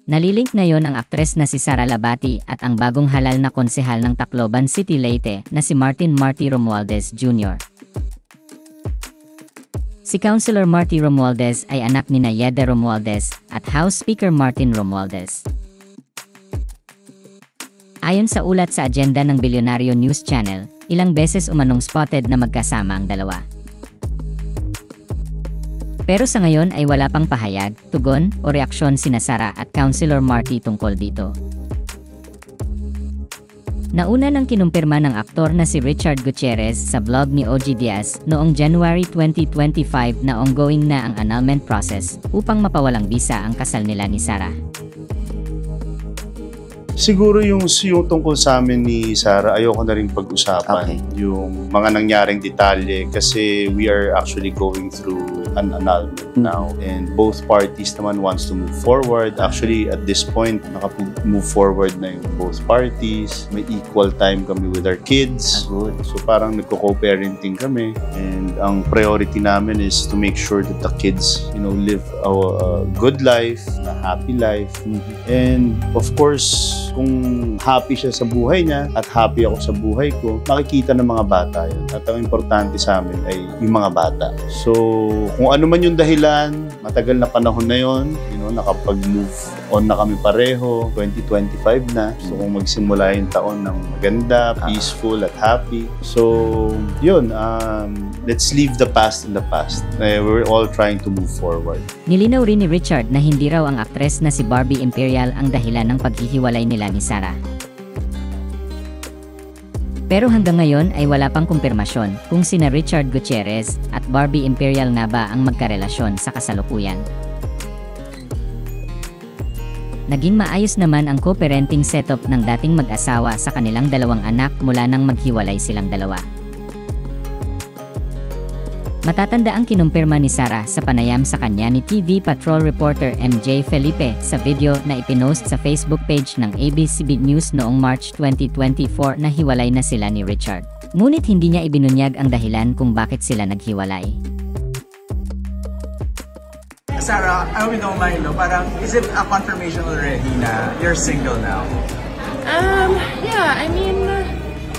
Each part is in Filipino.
Nalilink ngayon ang aktres na si Sara Labati at ang bagong halal na konsehal ng Tacloban City, Leyte na si Martin Marty Romualdez Jr. Si Councilor Marty Romualdez ay anak ni Yeda Romualdez at House Speaker Martin Romualdez. Ayon sa ulat sa agenda ng Bilyonaryo News Channel, ilang beses umanong spotted na magkasama ang dalawa. Pero sa ngayon ay wala pang pahayag, tugon o reaksyon sina Sara at Councilor Marty tungkol dito. Nauna nang kinumpirma ng aktor na si Richard Gutierrez sa vlog ni OG Diaz noong January 2025 na ongoing na ang annulment process upang mapawalang bisa ang kasal nila ni Sara. Siguro yung tungkol sa amin ni Sara, ayoko na rin pag-usapan yung mga nangyaring detalye kasi we are actually going through an annulment now and both parties naman wants to move forward. Actually, at this point, nakapag-move forward na yung both parties. May equal time kami with our kids. Good. So parang nagko-co-parenting kami and ang priority namin is to make sure that the kids, live a good life, a happy life. And of course, kung happy siya sa buhay niya at happy ako sa buhay ko, makikita ng mga bata yun. At ang importante sa amin ay yung mga bata. So, kung ano man yung dahilan, matagal na panahon na yun, nakapag-move on na kami pareho, 2025 na. So, kung magsimula yung taon ng maganda, peaceful at happy. So, yun, let's leave the past in the past. We're all trying to move forward. Nilinaw rin ni Richard na hindi raw ang aktres na si Barbie Imperial ang dahilan ng paghihiwalay nila ni Sara. Pero hanggang ngayon ay wala pang kumpirmasyon kung sina Richard Gutierrez at Barbie Imperial na ba ang magkarelasyon sa kasalukuyan. Naging maayos naman ang co-parenting setup ng dating mag-asawa sa kanilang dalawang anak mula nang maghiwalay silang dalawa. Matatanda ang kinumpirma ni Sara sa panayam sa kanya ni TV Patrol reporter MJ Felipe sa video na ipinost sa Facebook page ng ABCBD News noong March 2024 na hiwalay na sila ni Richard. Ngunit hindi niya ibinunyag ang dahilan kung bakit sila naghiwalay. Sara, I hope you don't mind, parang is it a confirmation already na you're single now? Yeah, I mean,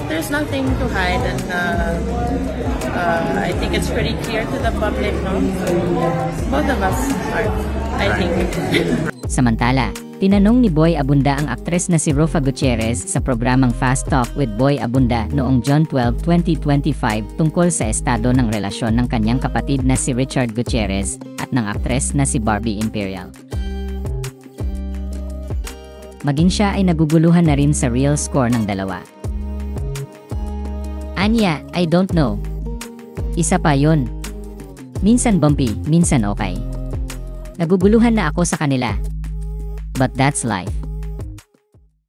there's nothing to hide and I think it's pretty clear to the public, no? Both of us are, I think. Samantala, tinanong ni Boy Abunda ang aktres na si Rufa Gutierrez sa programang Fast Talk with Boy Abunda noong June 12, 2025 tungkol sa estado ng relasyon ng kanyang kapatid na si Richard Gutierrez at ng aktres na si Barbie Imperial. Maging siya ay naguguluhan na rin sa real score ng dalawa. Anya, I don't know. Isa pa yun. Minsan bumpy, minsan okay. Naguguluhan na ako sa kanila. But that's life.